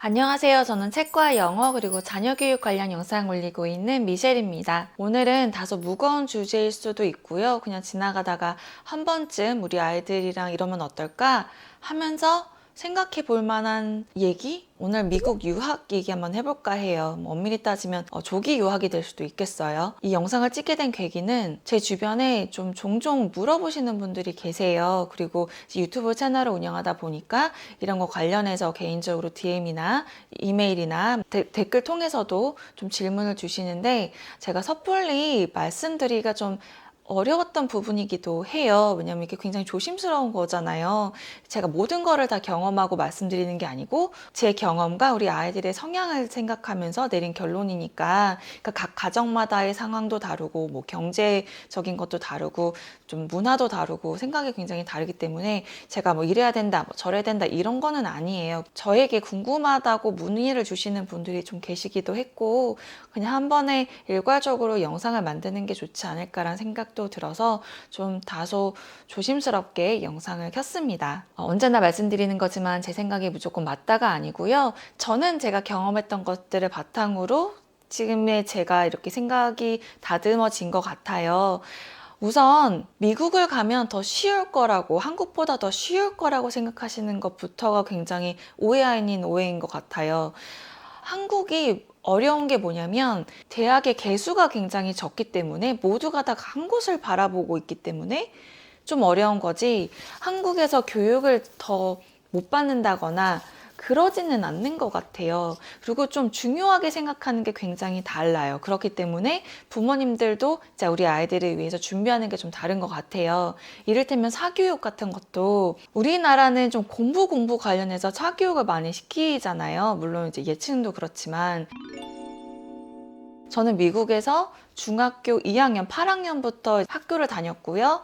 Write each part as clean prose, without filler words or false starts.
안녕하세요. 저는 책과 영어 그리고 자녀 교육 관련 영상 올리고 있는 미셸입니다. 오늘은 다소 무거운 주제일 수도 있고요. 그냥 지나가다가 한 번쯤 우리 아이들이랑 이러면 어떨까 하면서 생각해 볼 만한 얘기? 오늘 미국 유학 얘기 한번 해볼까 해요. 엄밀히 따지면 조기 유학이 될 수도 있겠어요. 이 영상을 찍게 된 계기는 제 주변에 좀 종종 물어보시는 분들이 계세요. 그리고 유튜브 채널을 운영하다 보니까 이런 거 관련해서 개인적으로 DM이나 이메일이나 댓글 통해서도 좀 질문을 주시는데 제가 섣불리 말씀드리기가 좀 어려웠던 부분이기도 해요. 왜냐면 이게 굉장히 조심스러운 거잖아요. 제가 모든 거를 다 경험하고 말씀드리는 게 아니고 제 경험과 우리 아이들의 성향을 생각하면서 내린 결론이니까, 그러니까 각 가정마다의 상황도 다르고 뭐 경제적인 것도 다르고 좀 문화도 다르고 생각이 굉장히 다르기 때문에 제가 뭐 이래야 된다, 뭐 저래야 된다 이런 거는 아니에요. 저에게 궁금하다고 문의를 주시는 분들이 좀 계시기도 했고 그냥 한 번에 일괄적으로 영상을 만드는 게 좋지 않을까라는 생각도 들어서 좀 다소 조심스럽게 영상을 켰습니다. 언제나 말씀드리는 거지만 제 생각이 무조건 맞다가 아니고요. 저는 제가 경험했던 것들을 바탕으로 지금의 제가 이렇게 생각이 다듬어진 것 같아요. 우선 미국을 가면 더 쉬울 거라고, 한국보다 더 쉬울 거라고 생각하시는 것부터가 굉장히 오해 아닌 오해인 것 같아요. 한국이 어려운 게 뭐냐면 대학의 개수가 굉장히 적기 때문에 모두가 다 한 곳을 바라보고 있기 때문에 좀 어려운 거지, 한국에서 교육을 더 못 받는다거나 그러지는 않는 것 같아요. 그리고 좀 중요하게 생각하는 게 굉장히 달라요. 그렇기 때문에 부모님들도 우리 아이들을 위해서 준비하는 게 좀 다른 것 같아요. 이를테면 사교육 같은 것도 우리나라는 좀 공부 관련해서 사교육을 많이 시키잖아요. 물론 이제 예체능도 그렇지만 저는 미국에서 중학교 2학년, 8학년부터 학교를 다녔고요.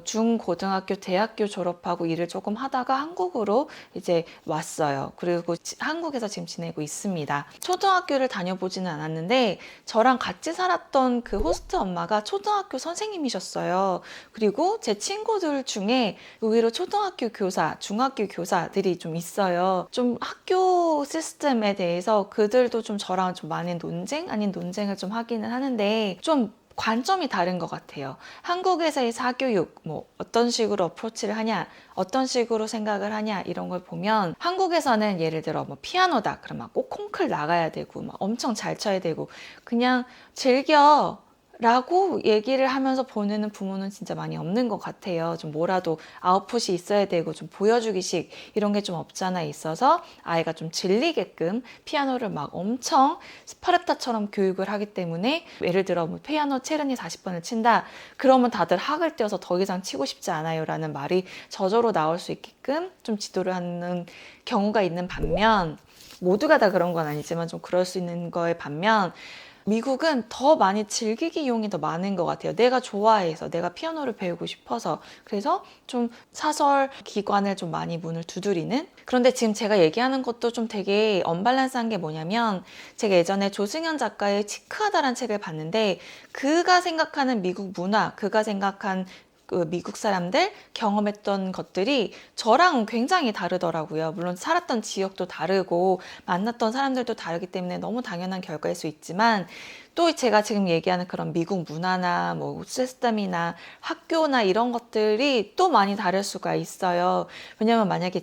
중고등학교, 대학교 졸업하고 일을 조금 하다가 한국으로 이제 왔어요. 그리고 한국에서 지금 지내고 있습니다. 초등학교를 다녀보지는 않았는데 저랑 같이 살았던 그 호스트 엄마가 초등학교 선생님이셨어요. 그리고 제 친구들 중에 의외로 초등학교 교사, 중학교 교사들이 좀 있어요. 좀 학교 시스템에 대해서 그들도 좀 저랑 좀 많이 논쟁 아닌 논쟁을 좀 하기는 하는데 좀 관점이 다른 것 같아요. 한국에서의 사교육, 뭐 어떤 식으로 어프로치를 하냐, 어떤 식으로 생각을 하냐 이런 걸 보면, 한국에서는 예를 들어 뭐 피아노다 그러면 꼭 콩클 나가야 되고 막 엄청 잘 쳐야 되고 그냥 즐겨 라고 얘기를 하면서 보내는 부모는 진짜 많이 없는 것 같아요. 좀 뭐라도 아웃풋이 있어야 되고 좀 보여주기식 이런 게 좀 없잖아 있어서 아이가 좀 질리게끔 피아노를 막 엄청 스파르타처럼 교육을 하기 때문에, 예를 들어 뭐 피아노 체르니 40번을 친다 그러면 다들 학을 떼어서 더 이상 치고 싶지 않아요 라는 말이 저절로 나올 수 있게끔 좀 지도를 하는 경우가 있는 반면, 모두가 다 그런 건 아니지만 좀 그럴 수 있는 거에 반면 미국은 더 많이 즐기기 이용이 더 많은 것 같아요. 내가 좋아해서, 내가 피아노를 배우고 싶어서. 그래서 좀 사설 기관을 좀 많이 문을 두드리는? 그런데 지금 제가 얘기하는 것도 좀 되게 언밸런스한 게 뭐냐면, 제가 예전에 조승현 작가의 시크하다라는 책을 봤는데 그가 생각하는 미국 문화, 그가 생각한 그 미국 사람들 경험했던 것들이 저랑 굉장히 다르더라고요. 물론 살았던 지역도 다르고 만났던 사람들도 다르기 때문에 너무 당연한 결과일 수 있지만, 또 제가 지금 얘기하는 그런 미국 문화나 뭐 시스템이나 학교나 이런 것들이 또 많이 다를 수가 있어요. 왜냐면 만약에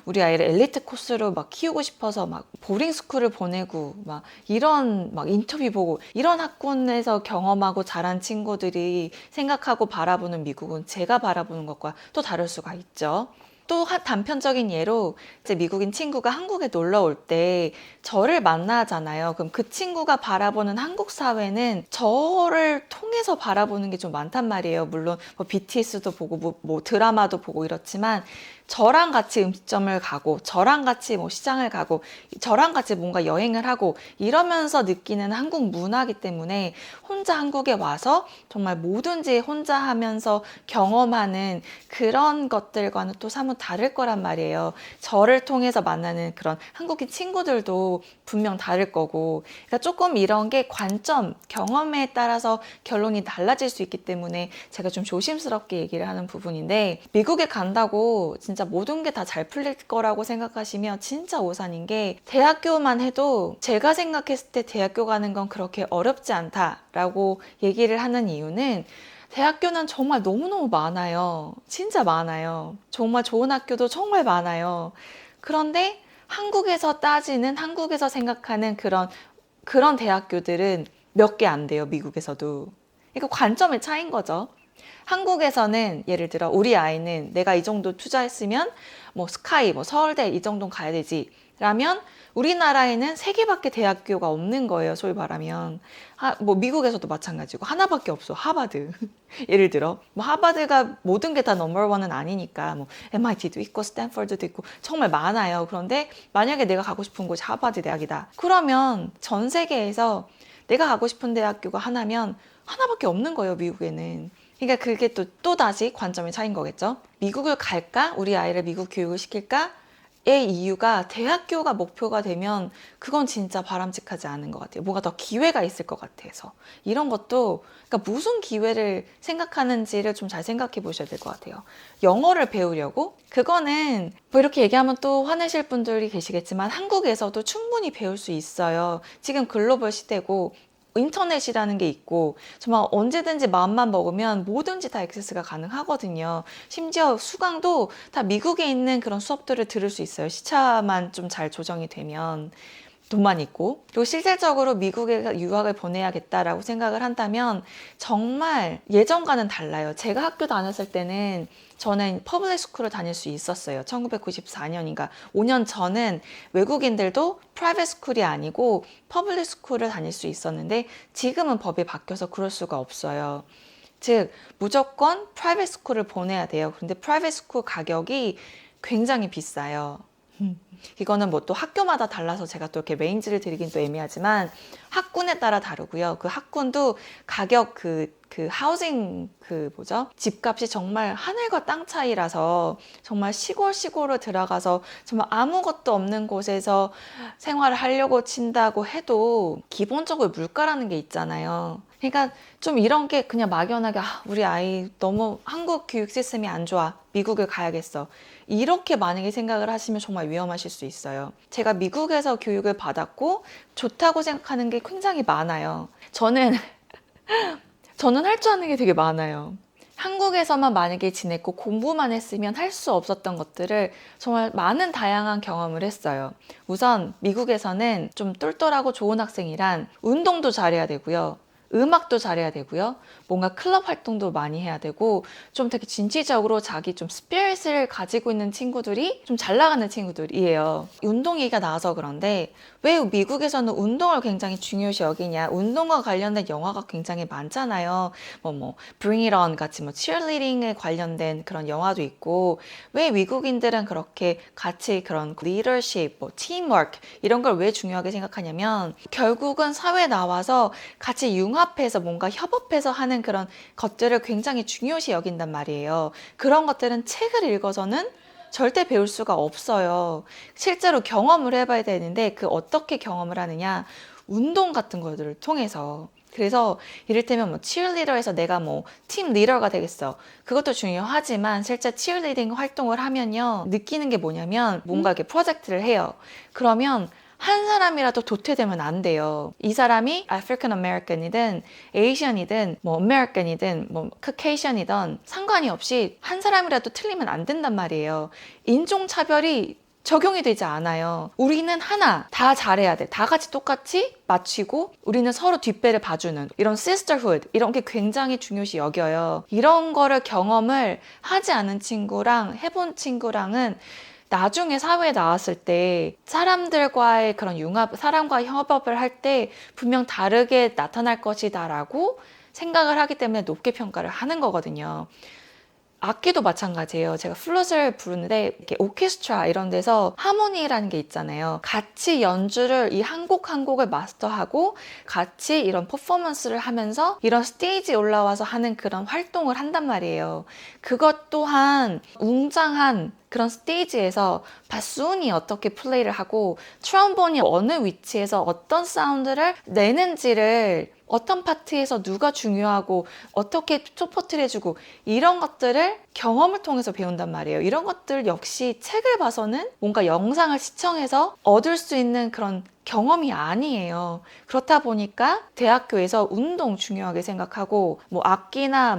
우리 아이를 엘리트 코스로 막 키우고 싶어서 막 보딩 스쿨을 보내고 막 이런 막 인터뷰 보고 이런 학군에서 경험하고 자란 친구들이 생각하고 바라보는 미국은 제가 바라보는 것과 또 다를 수가 있죠. 또 단편적인 예로 이제 미국인 친구가 한국에 놀러 올 때 저를 만나잖아요. 그럼 그 친구가 바라보는 한국 사회는 저를 통해서 바라보는 게 좀 많단 말이에요. 물론 뭐 BTS도 보고 뭐 드라마도 보고 이렇지만 저랑 같이 음식점을 가고 저랑 같이 뭐 시장을 가고 저랑 같이 뭔가 여행을 하고 이러면서 느끼는 한국 문화이기 때문에 혼자 한국에 와서 정말 뭐든지 혼자 하면서 경험하는 그런 것들과는 또 사뭇 다를 거란 말이에요. 저를 통해서 만나는 그런 한국인 친구들도 분명 다를 거고, 그러니까 조금 이런 게 관점, 경험에 따라서 결론이 달라질 수 있기 때문에 제가 좀 조심스럽게 얘기를 하는 부분인데, 미국에 간다고 진짜 진짜 모든 게 다 잘 풀릴 거라고 생각하시면 진짜 오산인 게, 대학교만 해도 제가 생각했을 때 대학교 가는 건 그렇게 어렵지 않다라고 얘기를 하는 이유는, 대학교는 정말 너무너무 많아요. 진짜 많아요. 정말 좋은 학교도 정말 많아요. 그런데 한국에서 따지는, 한국에서 생각하는 그런 대학교들은 몇 개 안 돼요, 미국에서도. 이거 관점의 차이인 거죠. 한국에서는 예를 들어 우리 아이는 내가 이 정도 투자했으면 뭐 스카이, 뭐 서울대 이 정도는 가야 되지 라면, 우리나라에는 세 개밖에 대학교가 없는 거예요, 소위 말하면. 뭐 미국에서도 마찬가지고 하나밖에 없어, 하버드. 예를 들어 뭐 하버드가 모든 게 다 넘버원은 아니니까, 뭐 MIT도 있고 스탠퍼드도 있고 정말 많아요. 그런데 만약에 내가 가고 싶은 곳이 하버드 대학이다, 그러면 전 세계에서 내가 가고 싶은 대학교가 하나면 하나밖에 없는 거예요, 미국에는. 그러니까 그게 또 다시 관점의 차이인 거겠죠. 미국을 갈까? 우리 아이를 미국 교육을 시킬까? 의 이유가, 대학교가 목표가 되면 그건 진짜 바람직하지 않은 것 같아요. 뭔가 더 기회가 있을 것 같아서. 이런 것도, 그러니까 무슨 기회를 생각하는지를 좀 잘 생각해 보셔야 될 것 같아요. 영어를 배우려고? 그거는 뭐 이렇게 얘기하면 또 화내실 분들이 계시겠지만, 한국에서도 충분히 배울 수 있어요. 지금 글로벌 시대고 인터넷이라는 게 있고, 정말 언제든지 마음만 먹으면 뭐든지 다 액세스가 가능하거든요. 심지어 수강도 다 미국에 있는 그런 수업들을 들을 수 있어요. 시차만 좀 잘 조정이 되면. 돈만 있고. 그리고 실질적으로 미국에 유학을 보내야겠다라고 생각을 한다면 정말 예전과는 달라요. 제가 학교 다녔을 때는 저는 퍼블릭 스쿨을 다닐 수 있었어요. 1994년인가 5년 전은 외국인들도 프라이빗 스쿨이 아니고 퍼블릭 스쿨을 다닐 수 있었는데, 지금은 법이 바뀌어서 그럴 수가 없어요. 즉 무조건 프라이빗 스쿨을 보내야 돼요. 그런데 프라이빗 스쿨 가격이 굉장히 비싸요. 이거는 뭐 또 학교마다 달라서 제가 또 이렇게 레인지를 드리긴 또 애매하지만, 학군에 따라 다르고요. 그 학군도 가격, 하우징, 뭐죠? 집값이 정말 하늘과 땅 차이라서, 정말 시골로 들어가서 정말 아무것도 없는 곳에서 생활을 하려고 친다고 해도 기본적으로 물가라는 게 있잖아요. 그러니까 좀 이런 게 그냥 막연하게, 우리 아이 너무 한국 교육 시스템이 안 좋아, 미국을 가야겠어, 이렇게 만약에 생각을 하시면 정말 위험하실 수 있어요. 제가 미국에서 교육을 받았고 좋다고 생각하는 게 굉장히 많아요. 저는 할 줄 아는 게 되게 많아요. 한국에서만 만약에 지냈고 공부만 했으면 할 수 없었던 것들을 정말 많은 다양한 경험을 했어요. 우선 미국에서는 좀 똘똘하고 좋은 학생이란 운동도 잘해야 되고요. 음악도 잘해야 되고요. 뭔가 클럽 활동도 많이 해야 되고, 좀 되게 진취적으로 자기 좀 스피릿을 가지고 있는 친구들이 좀 잘 나가는 친구들이에요. 운동 얘기가 나와서 그런데, 왜 미국에서는 운동을 굉장히 중요시 여기냐? 운동과 관련된 영화가 굉장히 많잖아요. Bring It On 같이 치어리딩에 관련된 그런 영화도 있고, 왜 미국인들은 그렇게 같이 그런 리더십, 팀워크 이런 걸 왜 중요하게 생각하냐면, 결국은 사회에 나와서 같이 융합해서 뭔가 협업해서 하는 그런 것들을 굉장히 중요시 여긴단 말이에요. 그런 것들은 책을 읽어서는 절대 배울 수가 없어요. 실제로 경험을 해봐야 되는데, 어떻게 경험을 하느냐? 운동 같은 것들을 통해서. 그래서 이를테면 치어리더에서 내가 팀 리더가 되겠어. 그것도 중요하지만 실제 치어리딩 활동을 하면요, 느끼는 게 뭐냐면, 뭔가 이렇게 프로젝트를 해요. 그러면 한 사람이라도 도태되면 안 돼요. 이 사람이 아프리칸 아메리칸이든 에이시안이든 아메리칸이든 카케이션이든 상관이 없이 한 사람이라도 틀리면 안 된단 말이에요. 인종차별이 적용이 되지 않아요. 우리는 하나, 다 잘해야 돼. 다 같이 똑같이 맞추고 우리는 서로 뒷배를 봐주는 이런 sisterhood, 이런 게 굉장히 중요시 여겨요. 이런 거를 경험을 하지 않은 친구랑 해본 친구랑은 나중에 사회에 나왔을 때 사람들과의 그런 융합, 사람과 협업을 할 때 분명 다르게 나타날 것이다 라고 생각을 하기 때문에 높게 평가를 하는 거거든요. 악기도 마찬가지예요. 제가 플룻을 부르는데 이렇게 오케스트라 이런 데서 하모니라는 게 있잖아요. 같이 연주를 이 한 곡 한 곡을 마스터하고 같이 이런 퍼포먼스를 하면서 이런 스테이지에 올라와서 하는 그런 활동을 한단 말이에요. 그것 또한 웅장한 그런 스테이지에서 바순이 어떻게 플레이를 하고 트럼본이 어느 위치에서 어떤 사운드를 내는지를 어떤 파트에서 누가 중요하고 어떻게 서포트를 해주고 이런 것들을 경험을 통해서 배운단 말이에요. 이런 것들 역시 책을 봐서는 뭔가 영상을 시청해서 얻을 수 있는 그런 경험이 아니에요. 그렇다 보니까 대학교에서 운동 중요하게 생각하고 뭐 악기나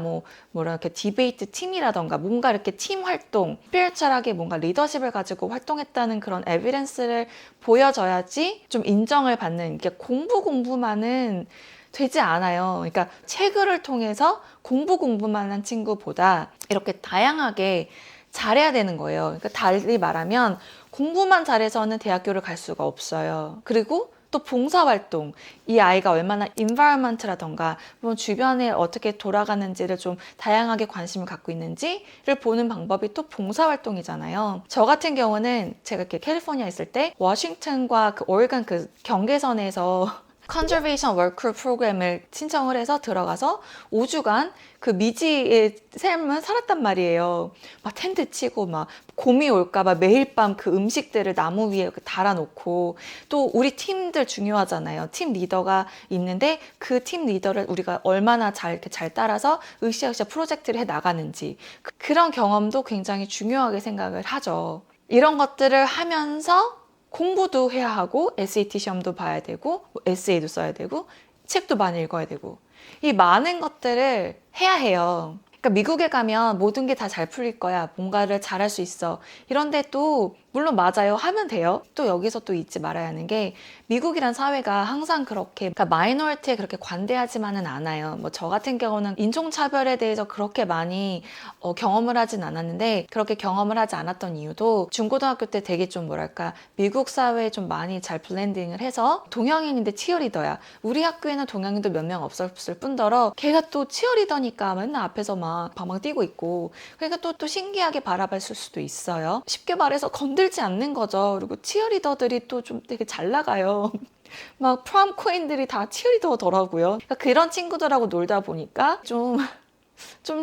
뭐라 이렇게 디베이트 팀이라던가 뭔가 이렇게 팀 활동, 스피리추얼하게 뭔가 리더십을 가지고 활동했다는 그런 에비던스를 보여줘야지 좀 인정을 받는, 이게 공부만은 되지 않아요. 그러니까 책을 통해서 공부만 한 친구보다 이렇게 다양하게 잘해야 되는 거예요. 그러니까 달리 말하면 공부만 잘해서는 대학교를 갈 수가 없어요. 그리고 또 봉사활동, 이 아이가 얼마나 environment라던가 뭐 주변에 어떻게 돌아가는지를 좀 다양하게 관심을 갖고 있는지를 보는 방법이 또 봉사활동이잖아요. 저 같은 경우는 제가 이렇게 캘리포니아 있을 때 워싱턴과 그 오레곤 그 경계선에서 컨저베이션 워크 프로그램을 신청을 해서 들어가서 5주간 그 미지의 삶을 살았단 말이에요. 막 텐트 치고 막 곰이 올까봐 매일 밤 그 음식들을 나무 위에 달아놓고, 또 우리 팀들 중요하잖아요. 팀 리더가 있는데 그 팀 리더를 우리가 얼마나 이렇게 잘 따라서 으쌰으쌰 프로젝트를 해 나가는지, 그런 경험도 굉장히 중요하게 생각을 하죠. 이런 것들을 하면서 공부도 해야 하고 SAT 시험도 봐야 되고 에세이도 써야 되고 책도 많이 읽어야 되고, 이 많은 것들을 해야 해요. 그러니까 미국에 가면 모든 게 다 잘 풀릴 거야, 뭔가를 잘할 수 있어, 이런데 또 물론 맞아요, 하면 돼요. 또 여기서 또 잊지 말아야 하는 게 미국이란 사회가 항상 그렇게, 그러니까 마이너리티에 그렇게 관대하지만은 않아요. 뭐 저 같은 경우는 인종차별에 대해서 그렇게 많이 경험을 하진 않았는데, 그렇게 경험을 하지 않았던 이유도 중고등학교 때 되게 좀 뭐랄까 미국 사회에 좀 많이 잘 블렌딩을 해서, 동양인인데 치어리더야. 우리 학교에는 동양인도 몇 명 없었을 뿐더러 걔가 또 치어리더니까 맨날 앞에서 막 방방 뛰고 있고, 그러니까 또 신기하게 바라봤을 수도 있어요. 쉽게 말해서 건들지 않는 거죠. 그리고 치어리더들이 또 좀 되게 잘 나가요. 막 프롬 퀸들이 다 치어리더더라고요. 그러니까 그런 친구들하고 놀다 보니까 좀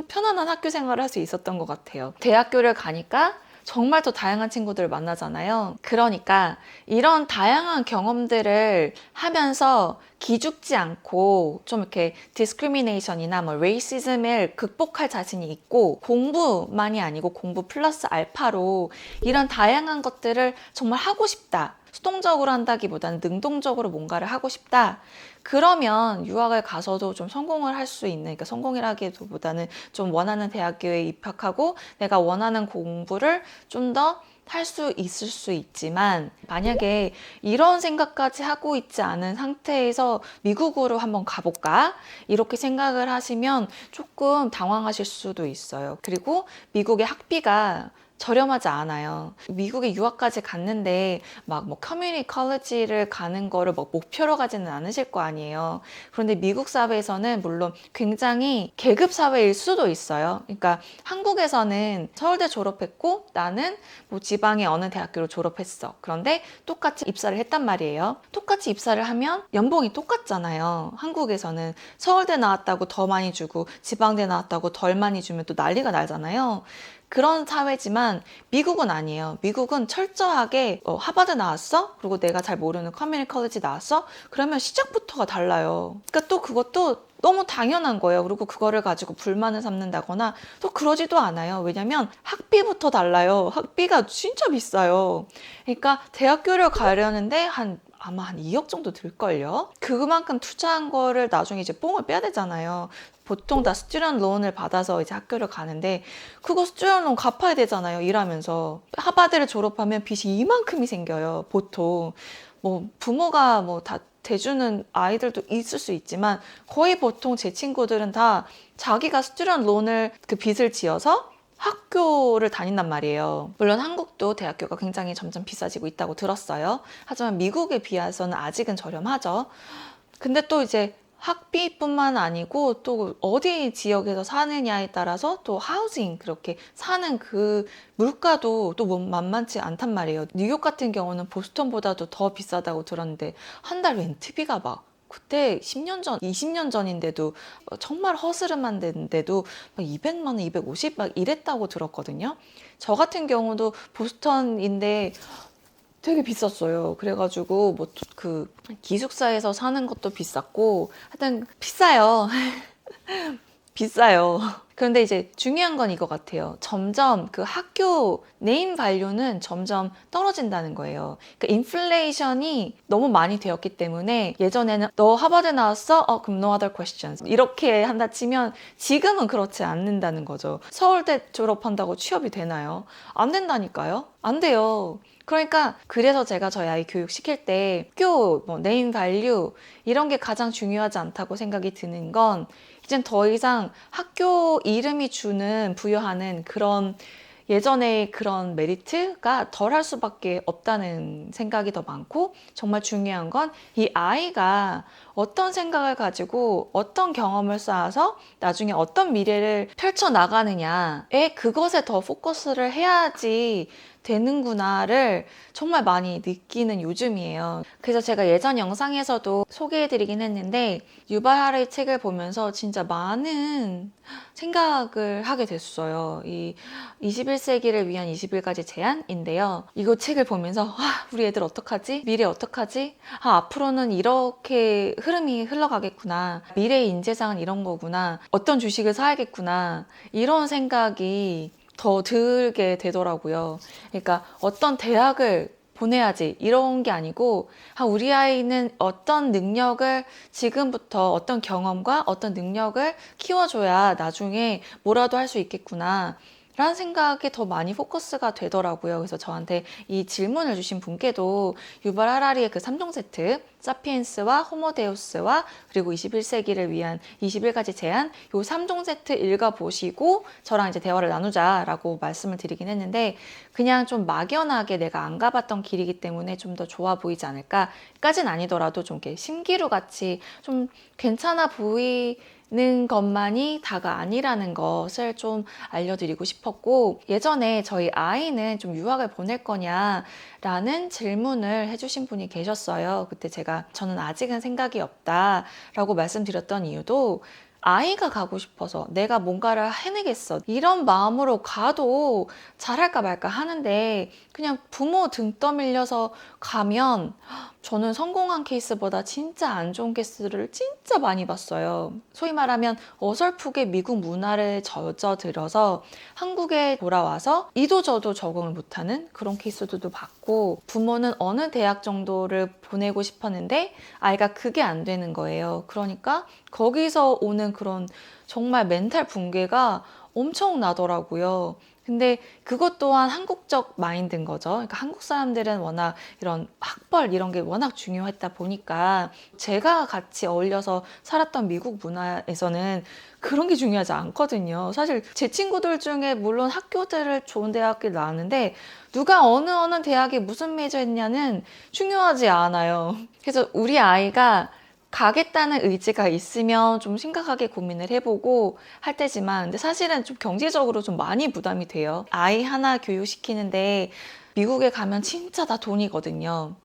편안한 학교 생활을 할 수 있었던 것 같아요. 대학교를 가니까 정말 또 다양한 친구들을 만나잖아요. 그러니까 이런 다양한 경험들을 하면서 기죽지 않고 좀 이렇게 디스크리미네이션이나 뭐 레이시즘을 극복할 자신이 있고, 공부만이 아니고 공부 플러스 알파로 이런 다양한 것들을 정말 하고 싶다, 수동적으로 한다기보다는 능동적으로 뭔가를 하고 싶다, 그러면 유학을 가서도 좀 성공을 할 수 있는, 그러니까 성공이라기보다는 좀 원하는 대학교에 입학하고 내가 원하는 공부를 좀 더 할 수 있을 수 있지만, 만약에 이런 생각까지 하고 있지 않은 상태에서 미국으로 한번 가볼까? 이렇게 생각을 하시면 조금 당황하실 수도 있어요. 그리고 미국의 학비가 저렴하지 않아요. 미국에 유학까지 갔는데 막 뭐 커뮤니티 컬리지를 가는 거를 뭐 목표로 가지는 않으실 거 아니에요. 그런데 미국 사회에서는 물론 굉장히 계급 사회일 수도 있어요. 그러니까 한국에서는 서울대 졸업했고 나는 뭐 지방의 어느 대학교로 졸업했어. 그런데 똑같이 입사를 했단 말이에요. 똑같이 입사를 하면 연봉이 똑같잖아요. 한국에서는 서울대 나왔다고 더 많이 주고 지방대 나왔다고 덜 많이 주면 또 난리가 나잖아요. 그런 사회지만 미국은 아니에요. 미국은 철저하게 하버드 나왔어? 그리고 내가 잘 모르는 커뮤니티 컬리지 나왔어? 그러면 시작부터가 달라요. 그러니까 또 그것도 너무 당연한 거예요. 그리고 그거를 가지고 불만을 삼는다거나 또 그러지도 않아요. 왜냐면 학비부터 달라요. 학비가 진짜 비싸요. 그러니까 대학교를 가려는데 아마 한 2억 정도 들걸요. 그만큼 투자한 거를 나중에 이제 뽕을 빼야 되잖아요. 보통 다 스튜던트 론을 받아서 이제 학교를 가는데 그거 스튜던트 론 갚아야 되잖아요. 일하면서. 하버드를 졸업하면 빚이 이만큼이 생겨요. 보통 뭐 부모가 뭐 다 대주는 아이들도 있을 수 있지만, 거의 보통 제 친구들은 다 자기가 스튜던트 론을 그 빚을 지어서 학교를 다닌단 말이에요. 물론 한국도 대학교가 굉장히 점점 비싸지고 있다고 들었어요. 하지만 미국에 비해서는 아직은 저렴하죠. 근데 또 이제 학비뿐만 아니고 또 어디 지역에서 사느냐에 따라서 또 하우징, 그렇게 사는 그 물가도 또 만만치 않단 말이에요. 뉴욕 같은 경우는 보스턴보다도 더 비싸다고 들었는데 한 달 렌트비가 막 그때 10년 전, 20년 전인데도 정말 허스름한 데인데도 막 200만 원, 250 막 이랬다고 들었거든요. 저 같은 경우도 보스턴인데 되게 비쌌어요. 그래가지고 뭐 그 기숙사에서 사는 것도 비쌌고 하여튼 비싸요. 비싸요. 그런데 이제 중요한 건 이거 같아요. 점점 그 학교 네임 밸류는 점점 떨어진다는 거예요. 그러니까 인플레이션이 너무 많이 되었기 때문에 예전에는 너 하버드 나왔어? 그럼 no other questions. 이렇게 한다 치면 지금은 그렇지 않는다는 거죠. 서울대 졸업한다고 취업이 되나요? 안 된다니까요. 안 돼요. 그러니까 그래서 제가 저희 아이 교육 시킬 때 학교 뭐 네임 밸류 이런 게 가장 중요하지 않다고 생각이 드는 건 이젠 더 이상 학교 이름이 주는 부여하는 그런 예전의 그런 메리트가 덜할 수밖에 없다는 생각이 더 많고 정말 중요한 건 이 아이가 어떤 생각을 가지고 어떤 경험을 쌓아서 나중에 어떤 미래를 펼쳐나가느냐에 그것에 더 포커스를 해야지 되는구나를 정말 많이 느끼는 요즘이에요. 그래서 제가 예전 영상에서도 소개해드리긴 했는데 유발 하라의 책을 보면서 진짜 많은 생각을 하게 됐어요. 이 21세기를 위한 20일까지 제안인데요. 이거 책을 보면서 와, 우리 애들 어떡하지? 미래 어떡하지? 앞으로는 이렇게 흐름이 흘러가겠구나. 미래의 인재상은 이런 거구나. 어떤 주식을 사야겠구나. 이런 생각이 더 들게 되더라고요. 그러니까 어떤 대학을 보내야지 이런 게 아니고 우리 아이는 어떤 능력을 지금부터 어떤 경험과 어떤 능력을 키워줘야 나중에 뭐라도 할 수 있겠구나 라는 생각에 더 많이 포커스가 되더라고요. 그래서 저한테 이 질문을 주신 분께도 유발 하라리의 그 3종 세트 사피엔스와 호모데우스와 그리고 21세기를 위한 21가지 제안 요 3종 세트 읽어보시고 저랑 이제 대화를 나누자라고 말씀을 드리긴 했는데 그냥 좀 막연하게 내가 안 가봤던 길이기 때문에 좀 더 좋아 보이지 않을까까진 아니더라도 좀 이렇게 심기루 같이 좀 괜찮아 보이는 것만이 다가 아니라는 것을 좀 알려드리고 싶었고 예전에 저희 아이는 좀 유학을 보낼 거냐 라는 질문을 해주신 분이 계셨어요. 그때 저는 아직은 생각이 없다 라고 말씀드렸던 이유도 아이가 가고 싶어서 내가 뭔가를 해내겠어 이런 마음으로 가도 잘할까 말까 하는데 그냥 부모 등 떠밀려서 가면 저는 성공한 케이스보다 진짜 안 좋은 케이스를 진짜 많이 봤어요. 소위 말하면 어설프게 미국 문화를 젖어들어서 한국에 돌아와서 이도 저도 적응을 못하는 그런 케이스들도 봤고 부모는 어느 대학 정도를 보내고 싶었는데 아이가 그게 안 되는 거예요. 그러니까 거기서 오는 그런 정말 멘탈 붕괴가 엄청 나더라고요. 근데 그것 또한 한국적 마인드인 거죠. 그러니까 한국 사람들은 워낙 이런 학벌 이런 게 워낙 중요했다 보니까 제가 같이 어울려서 살았던 미국 문화에서는 그런 게 중요하지 않거든요. 사실 제 친구들 중에 물론 학교들을 좋은 대학을 나왔는데 누가 어느 대학에 무슨 메이저 했냐는 중요하지 않아요. 그래서 우리 아이가 가겠다는 의지가 있으면 좀 심각하게 고민을 해보고 할 때지만 근데 사실은 좀 경제적으로 좀 많이 부담이 돼요. 아이 하나 교육시키는데 미국에 가면 진짜 다 돈이거든요.